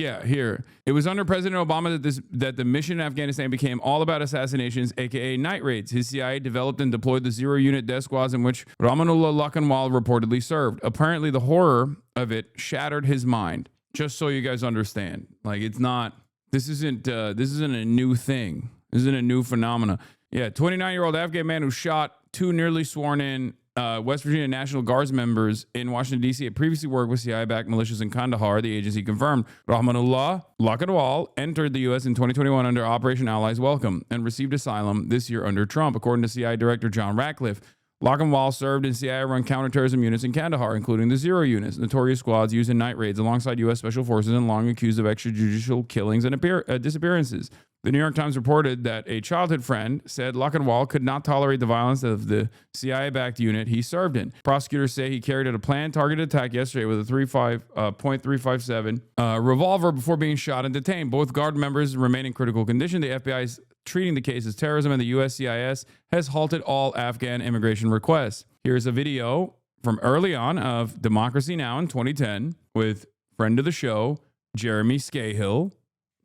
Yeah, here. It was under President Obama that the mission in Afghanistan became all about assassinations, aka night raids. His CIA developed and deployed the zero-unit death squads in which Rahmanullah Lakhanwal reportedly served. Apparently, the horror of it shattered his mind. Just so you guys understand, like it's not. This isn't a new thing. This isn't a new phenomena. Yeah, 29-year-old Afghan man who shot two nearly sworn-in West Virginia National Guards members in Washington, D.C. had previously worked with CIA-backed militias in Kandahar, the agency confirmed. Rahmanullah Lakhanwal entered the U.S. in 2021 under Operation Allies Welcome and received asylum this year under Trump, according to CIA Director John Ratcliffe. Lakhanwal served in CIA-run counterterrorism units in Kandahar, including the Zero units, notorious squads used in night raids alongside U.S. Special Forces and long accused of extrajudicial killings and disappearances. The New York Times reported that a childhood friend said Lakhanwal could not tolerate the violence of the CIA-backed unit he served in. Prosecutors say he carried out a planned targeted attack yesterday with a .357 revolver before being shot and detained. Both Guard members remain in critical condition. The FBI is treating the case as terrorism, and the USCIS has halted all Afghan immigration requests. Here's a video from early on of Democracy Now! In 2010 with friend of the show, Jeremy Scahill,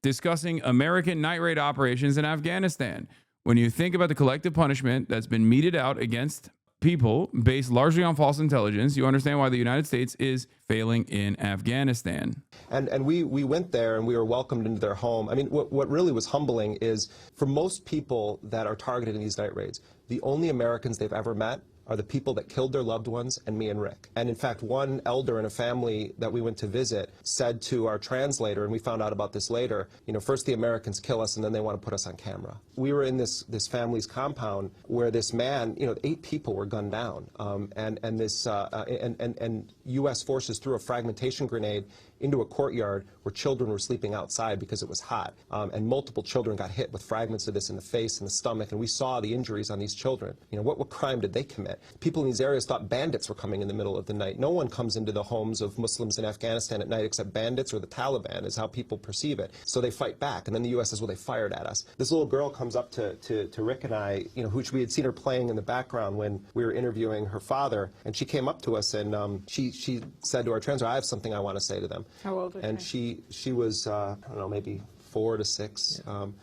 discussing American night raid operations in Afghanistan. When you think about the collective punishment that's been meted out against people based largely on false intelligence, you understand why the United States is failing in Afghanistan. And we went there and we were welcomed into their home. I mean, what really was humbling is for most people that are targeted in these night raids, the only Americans they've ever met are the people that killed their loved ones and me and Rick. And in fact, one elder in a family that we went to visit said to our translator, and we found out about this later, you know, first the Americans kill us and then they want to put us on camera. We were in this family's compound where this man, you know, 8 people were gunned down, and U.S. forces threw a fragmentation grenade into a courtyard where children were sleeping outside because it was hot. And multiple children got hit with fragments of this in the face and the stomach, and we saw the injuries on these children. You know, what crime did they commit? People in these areas thought bandits were coming in the middle of the night. No one comes into the homes of Muslims in Afghanistan at night except bandits or the Taliban is how people perceive it. So they fight back, and then the U.S. says, well, they fired at us. This little girl comes up to Rick and I, you know, who we had seen her playing in the background when we were interviewing her father, and she came up to us and she said to our translator, I have something I want to say to them. How old was she? She was, I don't know, maybe 4 to 6,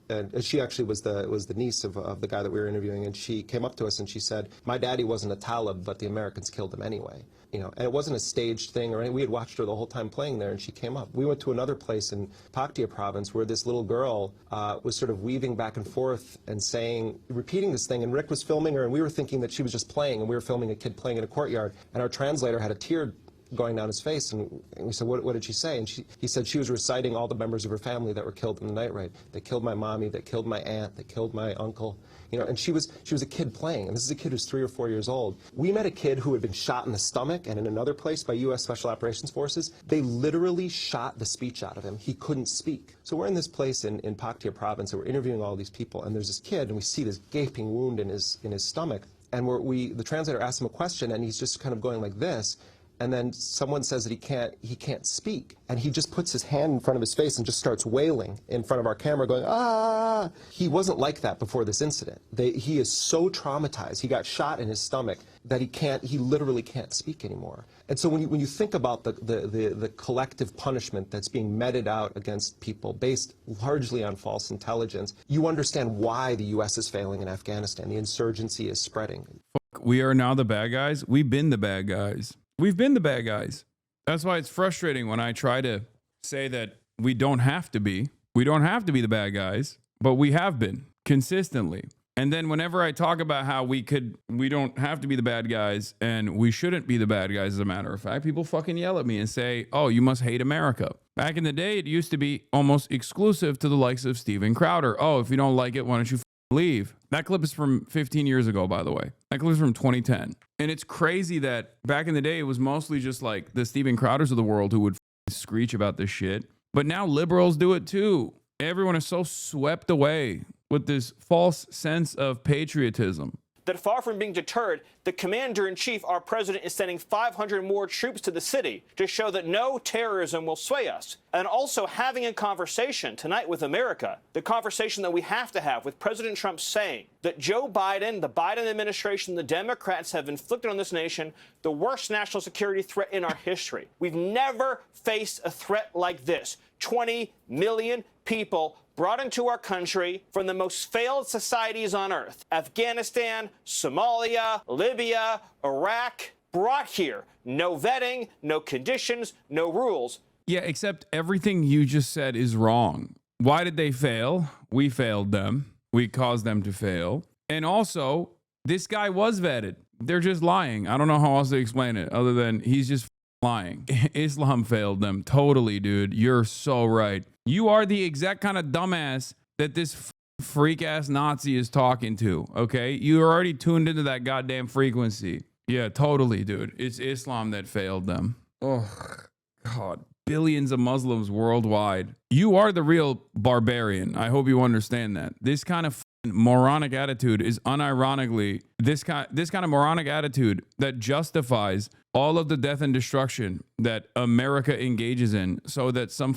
and she actually was the niece of the guy that we were interviewing, and she came up to us and she said, my daddy wasn't a Talib, but the Americans killed him anyway. You know, and it wasn't a staged thing or anything. We had watched her the whole time playing there, and she came up. We went to another place in Paktia province where this little girl was sort of weaving back and forth and saying, repeating this thing, and Rick was filming her, and we were thinking that she was just playing, and we were filming a kid playing in a courtyard, and our translator had a tear going down his face, and we said, what did she say? And he said she was reciting all the members of her family that were killed in the night raid. They killed my mommy, they killed my aunt, they killed my uncle. You know, and she was a kid playing, and this is a kid who's 3 or 4 years old. We met a kid who had been shot in the stomach and in another place by U.S. Special Operations Forces. They literally shot the speech out of him. He couldn't speak. So we're in this place in Paktia province, and we're interviewing all these people, and there's this kid, and we see this gaping wound in his stomach, and the translator asks him a question, and he's just kind of going like this. And then someone says that he can't speak. And he just puts his hand in front of his face and just starts wailing in front of our camera going, ah! He wasn't like that before this incident. He is so traumatized. He got shot in his stomach that he literally can't speak anymore. And so when you think about the collective punishment that's being meted out against people based largely on false intelligence, you understand why the U.S. is failing in Afghanistan. The insurgency is spreading. We are now the bad guys. We've been the bad guys. We've been the bad guys. That's why it's frustrating when I try to say that we don't have to be. We don't have to be the bad guys, but we have been consistently. And then whenever I talk about how we don't have to be the bad guys and we shouldn't be the bad guys, as a matter of fact, people fucking yell at me and say, oh, you must hate America. Back in the day, it used to be almost exclusive to the likes of Steven Crowder. Oh, if you don't like it, why don't you leave? That clip is from 15 years ago, by the way. That clip is from 2010. And it's crazy that back in the day, it was mostly just like the Steven Crowders of the world who would screech about this shit. But now liberals do it too. Everyone is so swept away with this false sense of patriotism. That far from being deterred, the commander-in-chief, our president, is sending 500 more troops to the city to show that no terrorism will sway us. And also having a conversation tonight with America, the conversation that we have to have with President Trump saying that Joe Biden, the Biden administration, the Democrats have inflicted on this nation the worst national security threat in our history. We've never faced a threat like this. 20 million people brought into our country from the most failed societies on earth. Afghanistan, Somalia, Libya, Iraq, brought here. No vetting, no conditions, no rules. Yeah, except everything you just said is wrong. Why did they fail? We failed them. We caused them to fail. And also, this guy was vetted. They're just lying. I don't know how else to explain it other than he's just lying. Islam failed them. Totally, dude. You're so right. You are the exact kind of dumbass that this freak ass Nazi is talking to. Okay. You are already tuned into that goddamn frequency. Yeah, totally, dude. It's Islam that failed them. Oh, God. Billions of Muslims worldwide. You are the real barbarian. I hope you understand that. This kind of moronic attitude is unironically this kind of moronic attitude that justifies all of the death and destruction that America engages in so that some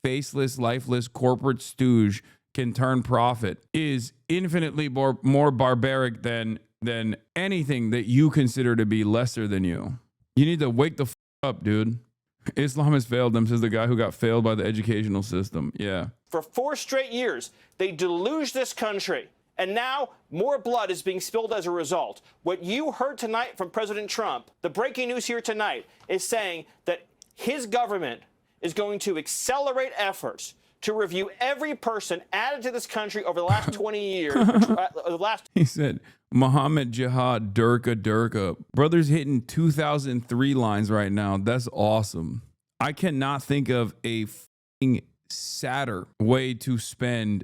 faceless, lifeless corporate stooge can turn profit is infinitely more barbaric than anything that you consider to be lesser than you. You need to wake the up, dude. Islam has failed them, says the guy who got failed by the educational system. Yeah. For 4 straight years, they deluged this country. And now more blood is being spilled as a result. What you heard tonight from President Trump, the breaking news here tonight, is saying that his government is going to accelerate efforts to review every person added to this country over the last 20 years. He said, Muhammad Jihad, Durka. Brother's hitting 2003 lines right now. That's awesome. I cannot think of a sadder way to spend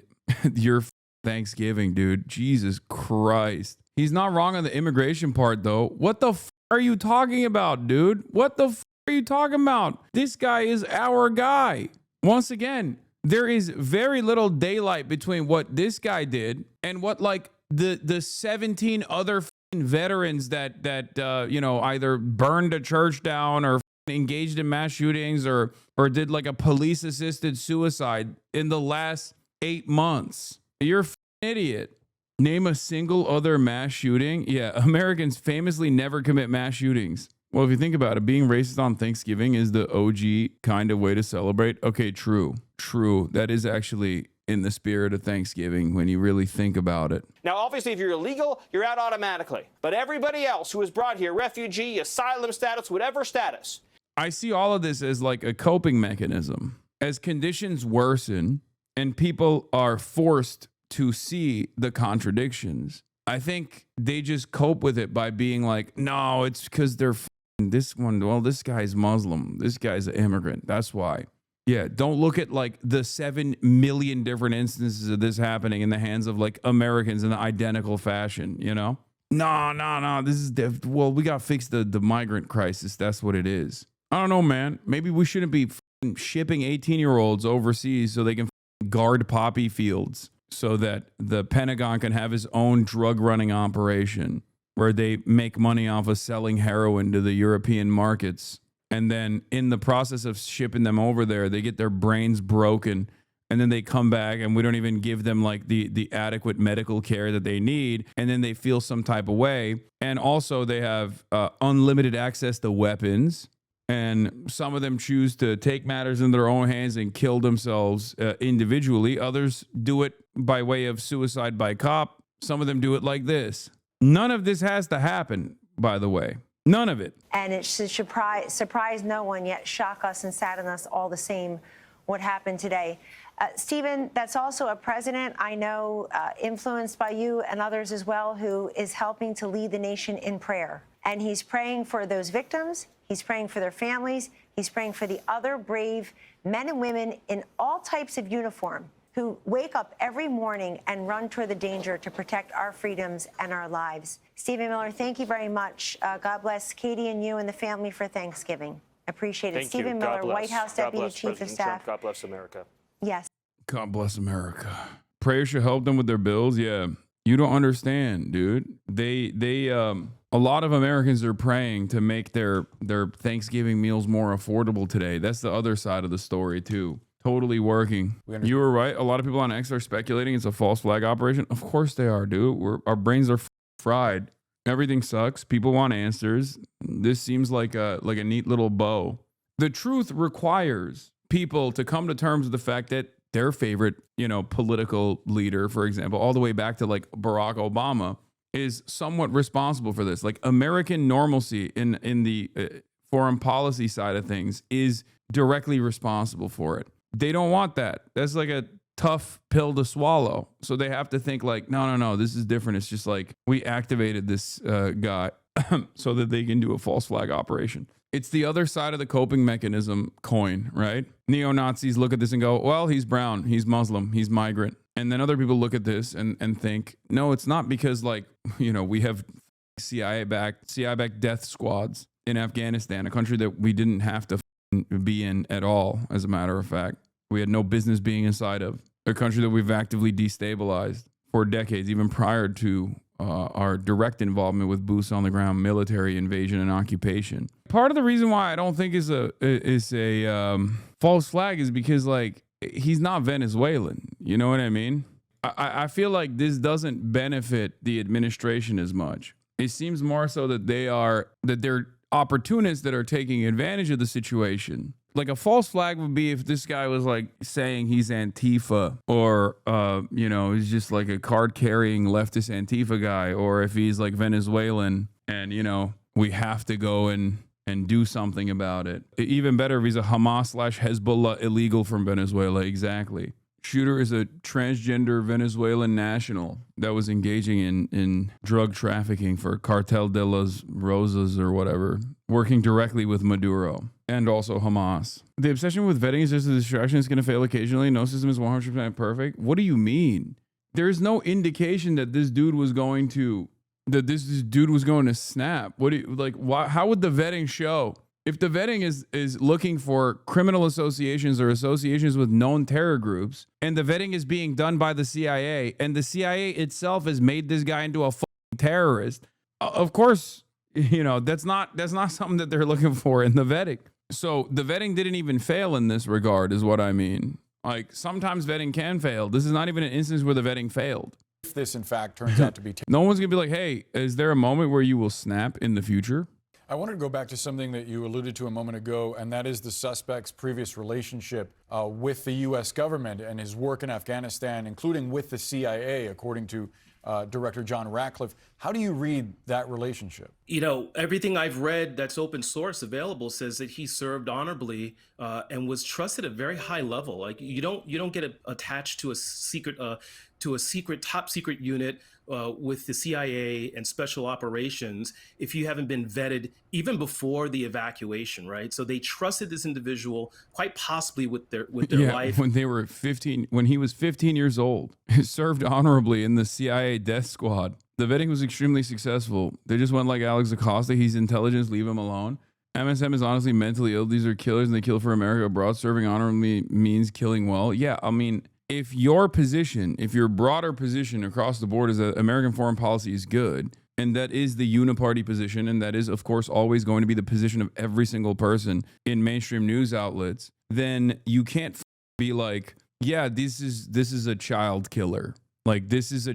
your Thanksgiving, dude. Jesus Christ. He's not wrong on the immigration part, though. What the are you talking about, dude? What the are you talking about? This guy is our guy. Once again, there is very little daylight between what this guy did and what like the 17 other veterans that either burned a church down or engaged in mass shootings or did like a police assisted suicide in the last 8 months. You're an idiot. Name a single other mass shooting. Yeah, Americans famously never commit mass shootings. Well, if you think about it, being racist on Thanksgiving is the OG kind of way to celebrate. Okay, true. That is actually in the spirit of Thanksgiving when you really think about it. Now, obviously, if you're illegal, you're out automatically. But everybody else who was brought here, refugee, asylum status, whatever status. I see all of this as like a coping mechanism. As conditions worsen and people are forced to see the contradictions, I think they just cope with it by being like, no, it's because they're this one. Well, this guy's Muslim. This guy's an immigrant. That's why. Yeah, don't look at like the 7 million different instances of this happening in the hands of like Americans in the identical fashion, you know? No. This is, well, we got to fix the migrant crisis. That's what it is. I don't know, man. Maybe we shouldn't be shipping 18-year-olds overseas so they can guard poppy fields so that the Pentagon can have his own drug running operation where they make money off of selling heroin to the European markets. And then in the process of shipping them over there, they get their brains broken. And then they come back and we don't even give them like the adequate medical care that they need. And then they feel some type of way. And also they have unlimited access to weapons. And some of them choose to take matters in their own hands and kill themselves individually. Others do it by way of suicide by cop. Some of them do it like this. None of this has to happen, by the way. None of it. And it should surprise no one, yet shock us and sadden us all the same what happened today. Stephen, that's also a president I know influenced by you and others as well, who is helping to lead the nation in prayer. And he's praying for those victims. He's praying for their families. He's praying for the other brave men and women in all types of uniform who wake up every morning and run toward the danger to protect our freedoms and our lives. Stephen Miller, thank you very much. God bless Katie and you and the family for Thanksgiving. Appreciate it. Stephen Miller, White House Deputy Chief of Staff. God bless America. Yes. God bless America. Prayer should help them with their bills. Yeah. You don't understand, dude. A lot of Americans are praying to make their Thanksgiving meals more affordable today. That's the other side of the story too. Totally working. You were right. A lot of people on X are speculating it's a false flag operation. Of course they are, dude. Our brains are fried. Everything sucks. People want answers. This seems like a neat little bow. The truth requires people to come to terms with the fact that their favorite, political leader, for example, all the way back to like Barack Obama, is somewhat responsible for this. Like American normalcy in the foreign policy side of things is directly responsible for it. They don't want that. That's like a tough pill to swallow. So they have to think like, no, this is different. It's just like we activated this guy so that they can do a false flag operation. It's the other side of the coping mechanism coin, right? Neo-Nazis look at this and go, well, he's brown, he's Muslim, he's migrant. And then other people look at this and think, no, it's not because we have CIA-backed death squads in Afghanistan, a country that we didn't have to be in at all, as a matter of fact. We had no business being inside of a country that we've actively destabilized for decades, even prior to our direct involvement with boots on the ground, military invasion and occupation. Part of the reason why I don't think is a false flag is because he's not Venezuelan. You know what I mean? I feel like this doesn't benefit the administration as much. It seems more so that they're opportunists that are taking advantage of the situation. Like a false flag would be if this guy was like saying he's Antifa or, he's just like a card carrying leftist Antifa guy, or if he's like Venezuelan and, we have to go and do something about it. Even better if he's a Hamas/Hezbollah illegal from Venezuela. Exactly. Shooter is a transgender Venezuelan national that was engaging in drug trafficking for Cartel de las Rosas or whatever, working directly with Maduro and also Hamas. The obsession with vetting is just a distraction. It's going to fail occasionally. No system is 100% perfect. What do you mean? There's no indication that this dude was going to snap. What do you why? How would the vetting show? If the vetting is looking for criminal associations or associations with known terror groups, and the vetting is being done by the CIA, and the CIA itself has made this guy into a fucking terrorist, of course, that's not something that they're looking for in the vetting. So the vetting didn't even fail in this regard, is what I mean. Like sometimes vetting can fail. This is not even an instance where the vetting failed. If this in fact turns out to be, no one's gonna be like, hey, is there a moment where you will snap in the future? I wanted to go back to something that you alluded to a moment ago, and that is the suspect's previous relationship with the U.S. government and his work in Afghanistan, including with the CIA, according to Director John Ratcliffe. How do you read that relationship? Everything I've read that's open source available says that he served honorably and was trusted at a very high level. Like you don't get attached to a secret top secret unit with the CIA and special operations if you haven't been vetted even before the evacuation, right? So they trusted this individual quite possibly with their life. When he was 15 years old, he served honorably in the CIA death squad. The vetting was extremely successful. They just went like Alex Acosta. He's intelligence, leave him alone. MSM is honestly mentally ill. These are killers and they kill for America abroad. Serving honorably means killing well. Yeah, I mean, if your broader position across the board is that American foreign policy is good, and that is the uniparty position, and that is, of course, always going to be the position of every single person in mainstream news outlets, then you can't be like, yeah, this is a child killer. Like, this was a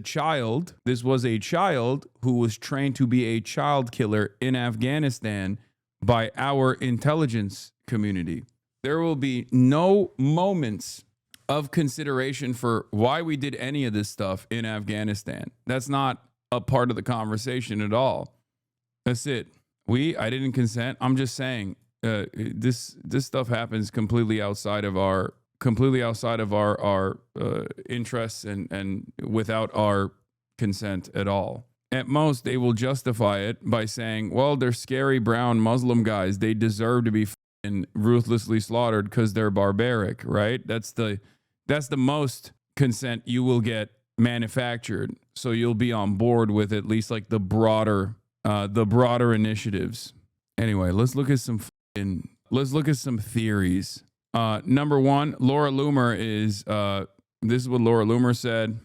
child who was trained to be a child killer in Afghanistan by our intelligence community. There will be no moments of consideration for why we did any of this stuff in Afghanistan. That's not a part of the conversation at all. That's it. I didn't consent. I'm just saying this stuff happens completely outside of our interests and without our consent at all. At most, they will justify it by saying, well, they're scary brown Muslim guys. They deserve to be ruthlessly slaughtered because they're barbaric, right? That's the most consent you will get manufactured. So you'll be on board with at least like the broader initiatives. Anyway, let's look at some theories. Number one, Laura Loomer is, this is what Laura Loomer said.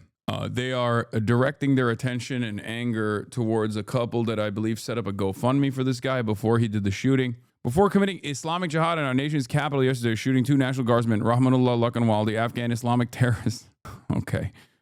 They are directing their attention and anger towards a couple that I believe set up a GoFundMe for this guy before he did the shooting. Before committing Islamic jihad in our nation's capital yesterday, shooting two National Guardsmen, Rahmanullah Lakanwal, the Afghan Islamic terrorist,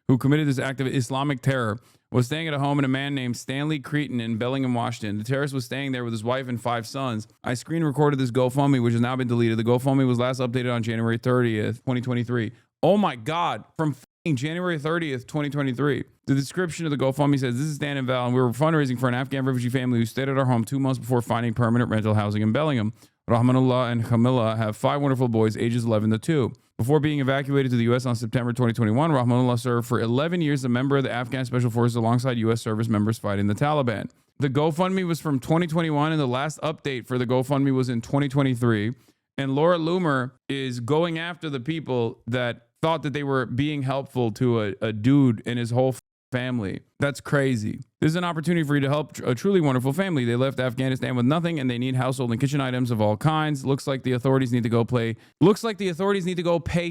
who committed this act of Islamic terror, was staying at a home in a man named Stanley Cretin in Bellingham, Washington. The terrorist was staying there with his wife and 5 sons. I screen recorded this GoFundMe, which has now been deleted. The GoFundMe was last updated on January 30th, 2023. Oh my God, from January 30th, 2023. The description of the GoFundMe says, this is Dan and Val, and we were fundraising for an Afghan refugee family who stayed at our home 2 months before finding permanent rental housing in Bellingham. Rahmanullah and Kamila have 5 wonderful boys, ages 11 to 2. Before being evacuated to the U.S. on September 2021, Rahmanullah served for 11 years as a member of the Afghan Special Forces alongside U.S. service members fighting the Taliban. The GoFundMe was from 2021, and the last update for the GoFundMe was in 2023. And Laura Loomer is going after the people that thought that they were being helpful to a dude and his whole family. That's crazy. This is an opportunity for you to help a truly wonderful family. They left Afghanistan with nothing and they need household and kitchen items of all kinds. Looks like the authorities need to go pay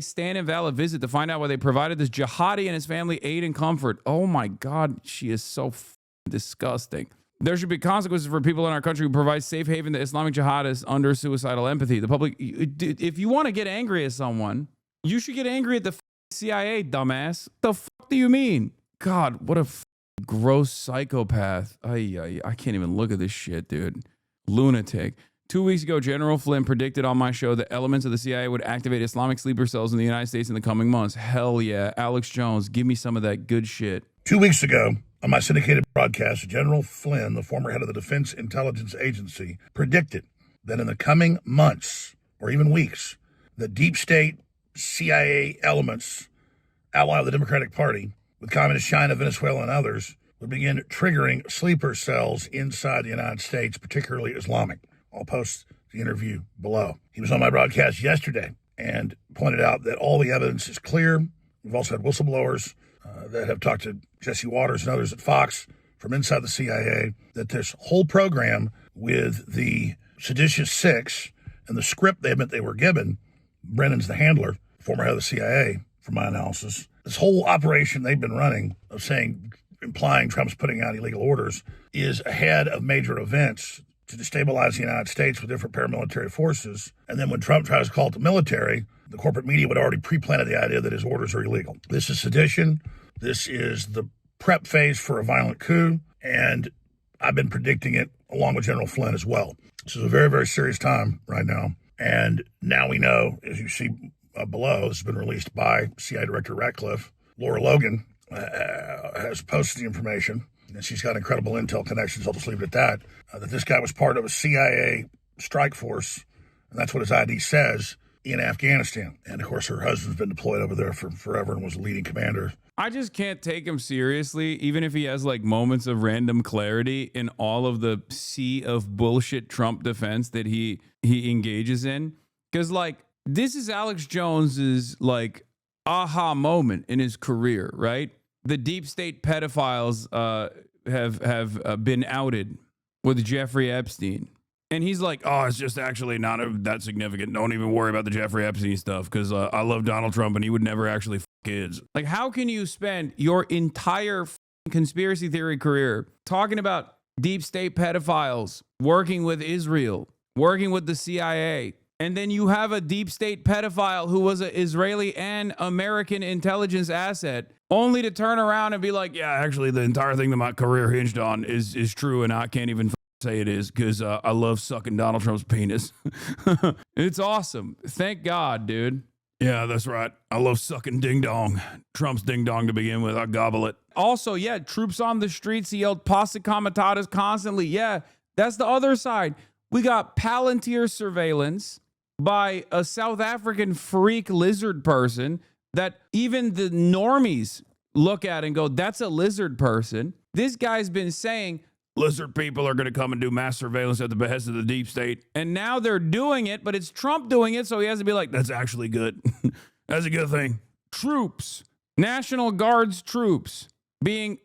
Stan and Val a visit to find out why they provided this jihadi and his family aid and comfort. Oh my God, she is so disgusting. There should be consequences for people in our country who provide safe haven to Islamic jihadists under suicidal empathy. The public, if you want to get angry at someone, you should get angry at the CIA, dumbass. The fuck do you mean? God, what a gross psychopath. I can't even look at this shit, dude. Lunatic. 2 weeks ago, General Flynn predicted on my show that elements of the CIA would activate Islamic sleeper cells in the United States in the coming months. Hell yeah. Alex Jones, give me some of that good shit. 2 weeks ago, on my syndicated broadcast, General Flynn, the former head of the Defense Intelligence Agency, predicted that in the coming months, or even weeks, the deep state CIA elements, ally of the Democratic Party, with Communist China, Venezuela, and others, would begin triggering sleeper cells inside the United States, particularly Islamic. I'll post the interview below. He was on my broadcast yesterday and pointed out that all the evidence is clear. We've also had whistleblowers that have talked to Jesse Waters and others at Fox from inside the CIA, that this whole program with the seditious 6 and the script they were given, Brennan's the handler, former head of the CIA, from my analysis, this whole operation they've been running of implying Trump's putting out illegal orders is ahead of major events to destabilize the United States with different paramilitary forces. And then when Trump tries to call it the military, the corporate media would already pre-planted the idea that his orders are illegal. This is sedition. This is the prep phase for a violent coup. And I've been predicting it along with General Flynn as well. This is a very, very serious time right now. And now we know, as you see below, this has been released by CIA Director Ratcliffe. Laura Logan has posted the information, and she's got incredible intel connections. I'll just leave it at that, that this guy was part of a CIA strike force, and that's what his ID says, in Afghanistan. And, of course, her husband's been deployed over there for forever and was a leading commander. I just can't take him seriously, even if he has like moments of random clarity in all of the sea of bullshit Trump defense that he engages in. Because, like, this is Alex Jones's, like, aha moment in his career, right? The deep state pedophiles have been outed with Jeffrey Epstein. And he's like, oh, it's just actually not that significant. Don't even worry about the Jeffrey Epstein stuff because I love Donald Trump and he would never actually f kids. Like, how can you spend your entire conspiracy theory career talking about deep state pedophiles, working with Israel, working with the CIA, and then you have a deep state pedophile who was an Israeli and American intelligence asset, only to turn around and be like, yeah, actually, the entire thing that my career hinged on is true, and I can't even say it is because I love sucking Donald Trump's penis. It's awesome. Thank God, dude. Yeah, that's right. I love sucking ding dong. Trump's ding dong to begin with. I gobble it. Also, yeah, troops on the streets. He yelled "Pasta Comitatus" constantly. Yeah, that's the other side. We got Palantir surveillance by a South African freak lizard person that even the normies look at and go, that's a lizard person. This guy's been saying lizard people are going to come and do mass surveillance at the behest of the deep state. And now they're doing it, but it's Trump doing it. So he has to be like, that's actually good. That's a good thing. Troops, National Guards troops being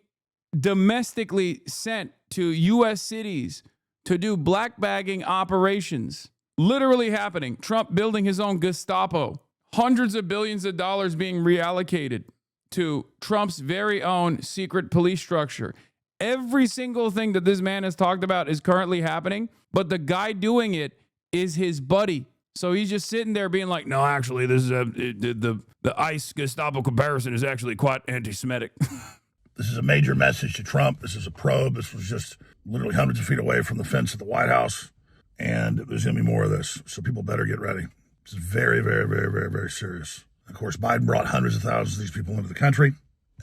domestically sent to U.S. cities to do black bagging operations. Literally happening. Trump building his own Gestapo. Hundreds of billions of dollars being reallocated to Trump's very own secret police structure. Every single thing that this man has talked about is currently happening, but the guy doing it is his buddy. So he's just sitting there being like, no, actually, this is the ICE Gestapo comparison is actually quite anti-Semitic. This is a major message to Trump. This is a probe. This was just literally hundreds of feet away from the fence at the White House. And there's going to be more of this. So people better get ready. This is very, very, very, very, very serious. Of course, Biden brought hundreds of thousands of these people into the country,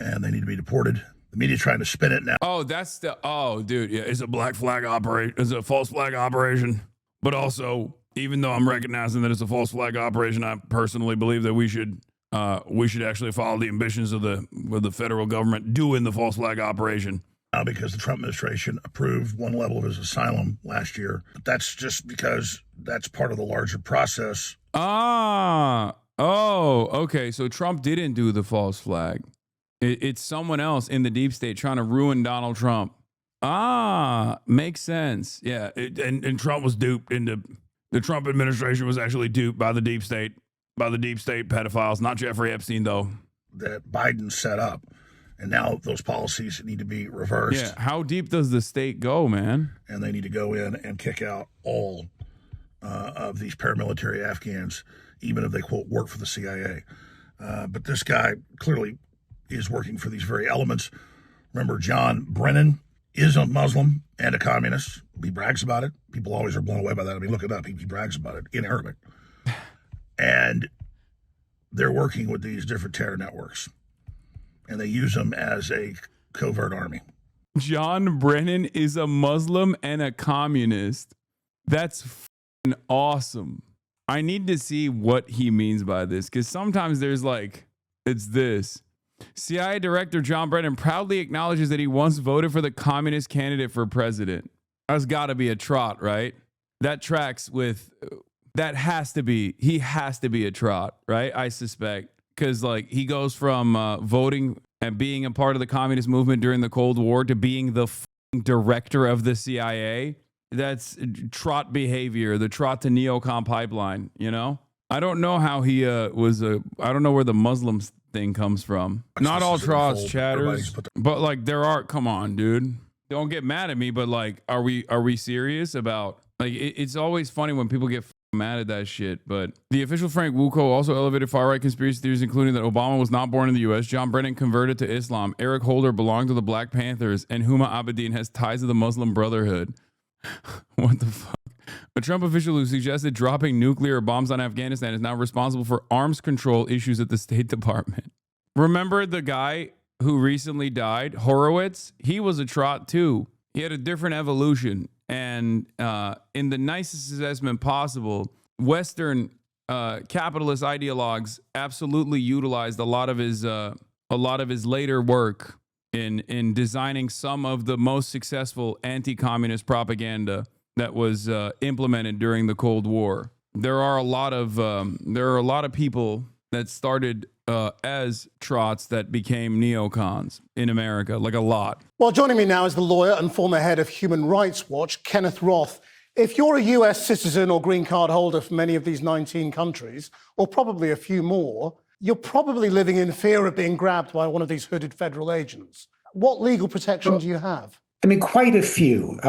and they need to be deported. The media's trying to spin it now. Oh, that's the, oh, dude. Yeah, it's a black flag operation. It's a false flag operation. But also, even though I'm recognizing that it's a false flag operation, I personally believe that we should actually follow the ambitions of the federal government doing the false flag operation. Because the Trump administration approved one level of his asylum last year. But that's just because that's part of the larger process. Okay. So Trump didn't do the false flag. It's someone else in the deep state trying to ruin Donald Trump. Makes sense. Yeah. And Trump was duped into, the Trump administration was actually duped by the deep state pedophiles, not Jeffrey Epstein, though. That Biden set up. And now those policies need to be reversed. Yeah. How deep does the state go, man? And they need to go in and kick out all of these paramilitary Afghans, even if they, quote, work for the CIA. But this guy clearly is working for these very elements. Remember, John Brennan is a Muslim and a communist. He brags about it. People always are blown away by that. I mean, look it up. He brags about it in Arabic. And they're working with these different terror networks. And they use them as a covert army. John Brennan is a Muslim and a communist. That's f***ing awesome. I need to see what he means by this, because sometimes there's like, it's this. CIA Director John Brennan proudly acknowledges that he once voted for the communist candidate for president. That's got to be a trot, right? That tracks with, that has to be, he has to be a trot, right? I suspect. Because like he goes from voting and being a part of the communist movement during the Cold War to being the director of the CIA. That's trot behavior, the trot to neocon pipeline, you know? I don't know how he I don't know where the Muslim thing comes from. Not all trots, chatters, but like there are, come on, dude. Don't get mad at me, but like, are we serious about, like, it's always funny when people get mad at that shit. But the official Frank Wuko also elevated far-right conspiracy theories, including that Obama was not born in the U.S., John Brennan converted to Islam, Eric Holder belonged to the Black Panthers, and Huma Abedin has ties to the Muslim Brotherhood. What the fuck? A Trump official who suggested dropping nuclear bombs on Afghanistan is now responsible for arms control issues at the State Department. Remember the guy who recently died, Horowitz? He was a trot too. He had a different evolution. And in the nicest assessment possible, Western capitalist ideologues absolutely utilized a lot of his later work in designing some of the most successful anti-communist propaganda that was implemented during the Cold War. There are a lot of people that started as trots that became neocons in America, like a lot. Well, joining me now is the lawyer and former head of Human Rights Watch, Kenneth Roth. If you're a US citizen or green card holder from any of these 19 countries, or probably a few more, you're probably living in fear of being grabbed by one of these hooded federal agents. What legal protection do you have? I mean, quite a few.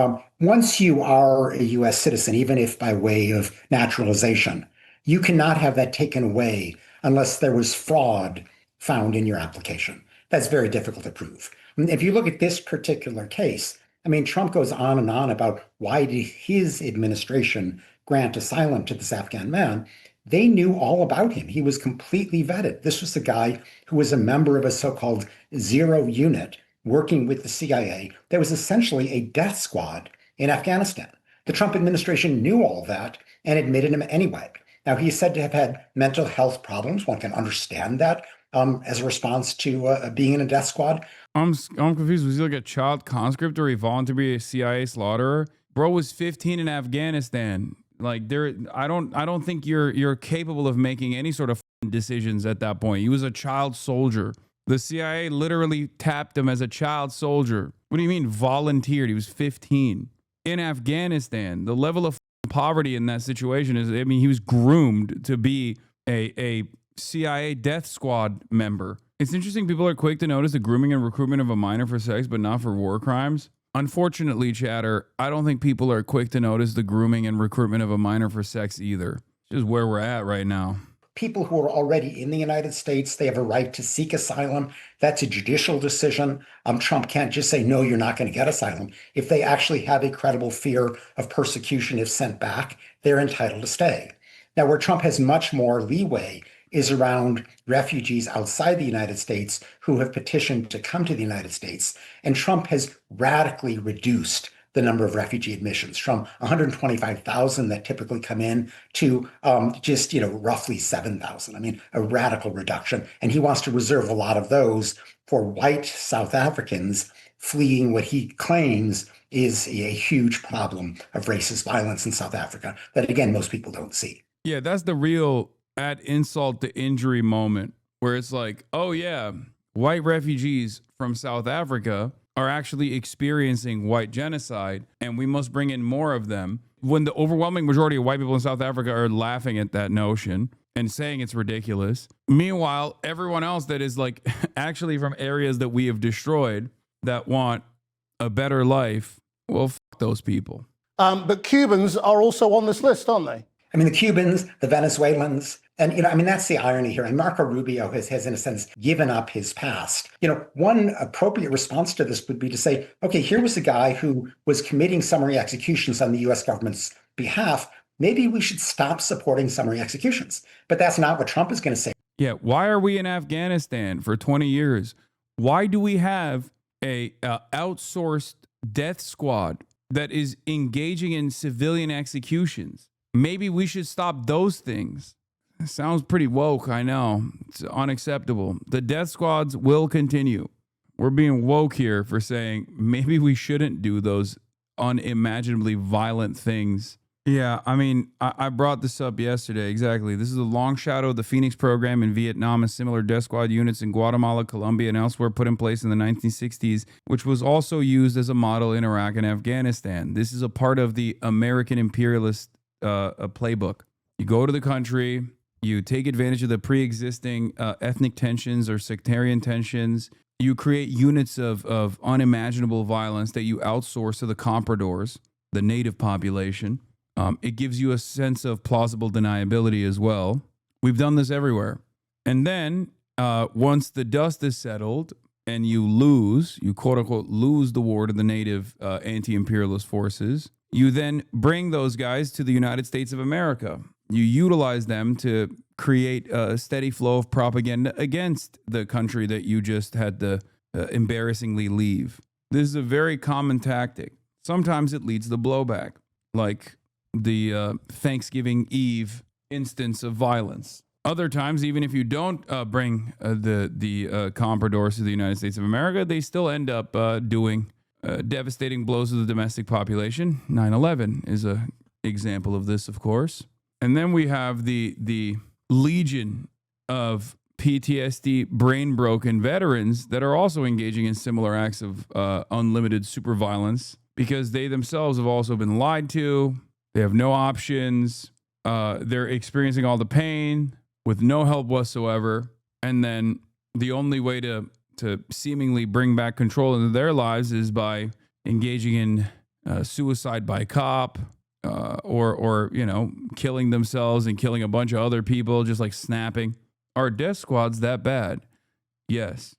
Once you are a US citizen, even if by way of naturalization, you cannot have that taken away unless there was fraud found in your application. That's very difficult to prove. If you look at this particular case, I mean, Trump goes on and on about why did his administration grant asylum to this Afghan man. They knew all about him. He was completely vetted. This was the guy who was a member of a so-called zero unit working with the CIA that was essentially a death squad in Afghanistan. The Trump administration knew all that and admitted him anyway. Now, he's said to have had mental health problems. One can understand that as a response to being in a death squad. I'm confused. Was he like a child conscript or he volunteered to be a CIA slaughterer? Bro was 15 in Afghanistan. Like I don't think you're capable of making any sort of decisions at that point. He was a child soldier. The CIA literally tapped him as a child soldier. What do you mean volunteered? He was 15 in Afghanistan. The level of poverty in that situation is, I mean, he was groomed to be a CIA death squad member. It's interesting. People are quick to notice the grooming and recruitment of a minor for sex, but not for war crimes. Unfortunately, chatter, I don't think people are quick to notice the grooming and recruitment of a minor for sex either. It's just where we're at right now. people who are already in the United States, they have a right to seek asylum. That's a judicial decision. Trump can't just say, no, you're not going to get asylum. If they actually have a credible fear of persecution if sent back, they're entitled to stay. Now, where Trump has much more leeway is around refugees outside the United States who have petitioned to come to the United States. And Trump has radically reduced the number of refugee admissions from 125,000 that typically come in to just roughly 7,000. I mean, a radical reduction. And he wants to reserve a lot of those for white South Africans fleeing what he claims is a huge problem of racist violence in South Africa that, again, most people don't see. Yeah, that's the real add insult to injury moment where it's like, oh yeah, white refugees from South Africa are actually experiencing white genocide and we must bring in more of them, when the overwhelming majority of white people in South Africa are laughing at that notion and saying it's ridiculous. Meanwhile, everyone else that is like actually from areas that we have destroyed that want a better life, well, fuck those people. But Cubans are also on this list, aren't they? I mean, the Cubans, the Venezuelans, and, that's the irony here. And Marco Rubio has, in a sense, given up his past. One appropriate response to this would be to say, okay, here was a guy who was committing summary executions on the U.S. government's behalf. Maybe we should stop supporting summary executions. But that's not what Trump is going to say. Yeah, why are we in Afghanistan for 20 years? Why do we have a outsourced death squad that is engaging in civilian executions? Maybe we should stop those things. It sounds pretty woke, I know. It's unacceptable. The death squads will continue. We're being woke here for saying maybe we shouldn't do those unimaginably violent things. Yeah, I mean, I brought this up yesterday. Exactly. This is a long shadow of the Phoenix program in Vietnam and similar death squad units in Guatemala, Colombia, and elsewhere put in place in the 1960s, which was also used as a model in Iraq and Afghanistan. This is a part of the American imperialist playbook. You go to the country, you take advantage of the pre-existing ethnic tensions or sectarian tensions. You create units of unimaginable violence that you outsource to the compradors, the native population. It gives you a sense of plausible deniability as well. We've done this everywhere. And then once the dust is settled and you quote unquote lose the war to the native anti-imperialist forces, you then bring those guys to the United States of America. You utilize them to create a steady flow of propaganda against the country that you just had to embarrassingly leave. This is a very common tactic. Sometimes it leads to blowback, like the Thanksgiving Eve instance of violence. Other times, even if you don't bring the compradors to the United States of America, they still end up doing devastating blows to the domestic population. 9/11 is an example of this, of course. And then we have the legion of PTSD brain-broken veterans that are also engaging in similar acts of unlimited super violence because they themselves have also been lied to. They have no options. They're experiencing all the pain with no help whatsoever. And then the only way to seemingly bring back control into their lives is by engaging in suicide by cop, or killing themselves and killing a bunch of other people, just like snapping. Are death squads that bad? Yes,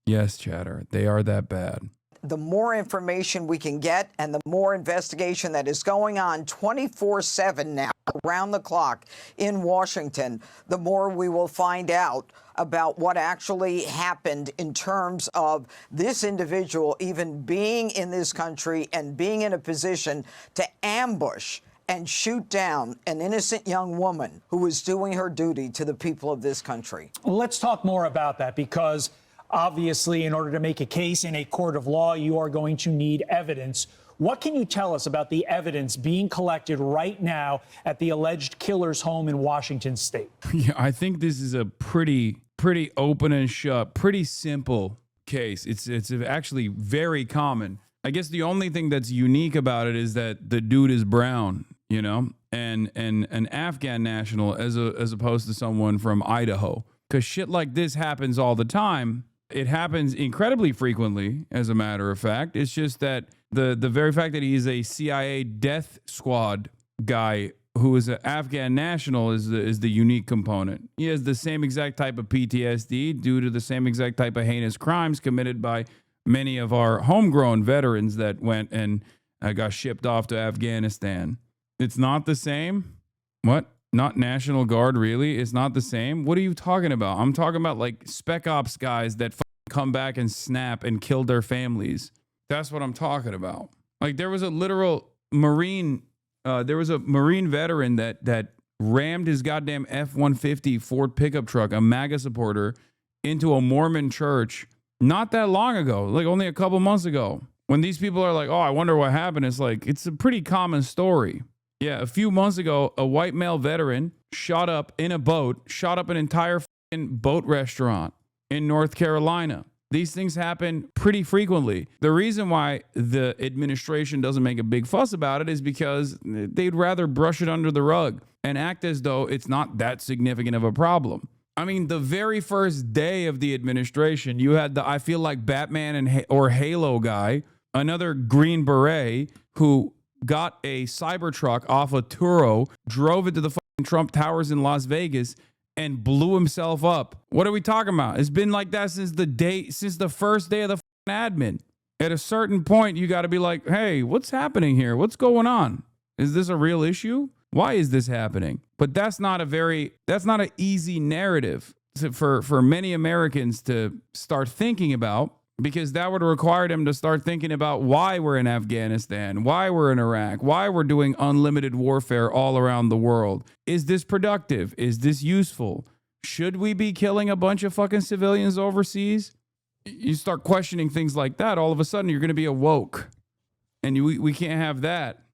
chatter, they are that bad. The more information we can get and the more investigation that is going on 24/7 now, around the clock in Washington, the more we will find out about what actually happened in terms of this individual even being in this country and being in a position to ambush and shoot down an innocent young woman who was doing her duty to the people of this country. Let's talk more about that, because obviously, in order to make a case in a court of law, you are going to need evidence. What can you tell us about the evidence being collected right now at the alleged killer's home in Washington state? Yeah, I think this is a pretty open and shut, pretty simple case. It's actually very common. I guess the only thing that's unique about it is that the dude is brown, and an Afghan national as opposed to someone from Idaho. Because shit like this happens all the time. It happens incredibly frequently, as a matter of fact. It's just that the very fact that he's a CIA death squad guy who is an Afghan national is the unique component. He has the same exact type of PTSD due to the same exact type of heinous crimes committed by many of our homegrown veterans that went and got shipped off to Afghanistan. It's not the same? What? Not National Guard, really? It's not the same? What are you talking about? I'm talking about like Spec Ops guys that come back and snap and kill their families. That's what I'm talking about. Like there was a literal Marine veteran that rammed his goddamn F-150 Ford pickup truck, a MAGA supporter, into a Mormon church not that long ago, like only a couple months ago. When these people are like, oh, I wonder what happened, it's like, it's a pretty common story. Yeah, a few months ago, a white male veteran shot up in a boat, shot up an entire boat restaurant in North Carolina. These things happen pretty frequently. The reason why the administration doesn't make a big fuss about it is because they'd rather brush it under the rug and act as though it's not that significant of a problem. I mean, the very first day of the administration, you had the I feel like Batman or Halo guy, another Green Beret who got a Cybertruck off a Turo, drove it to the Trump Towers in Las Vegas, and blew himself up. What are we talking about? It's been like that since the first day of the admin. At a certain point, you got to be like, hey, what's happening here? What's going on? Is this a real issue? Why is this happening? But that's not an easy narrative for many Americans to start thinking about, because that would require them to start thinking about why we're in Afghanistan, why we're in Iraq, why we're doing unlimited warfare all around the world. Is this productive? Is this useful? Should we be killing a bunch of fucking civilians overseas? You start questioning things like that, all of a sudden you're going to be awoke. And we can't have that.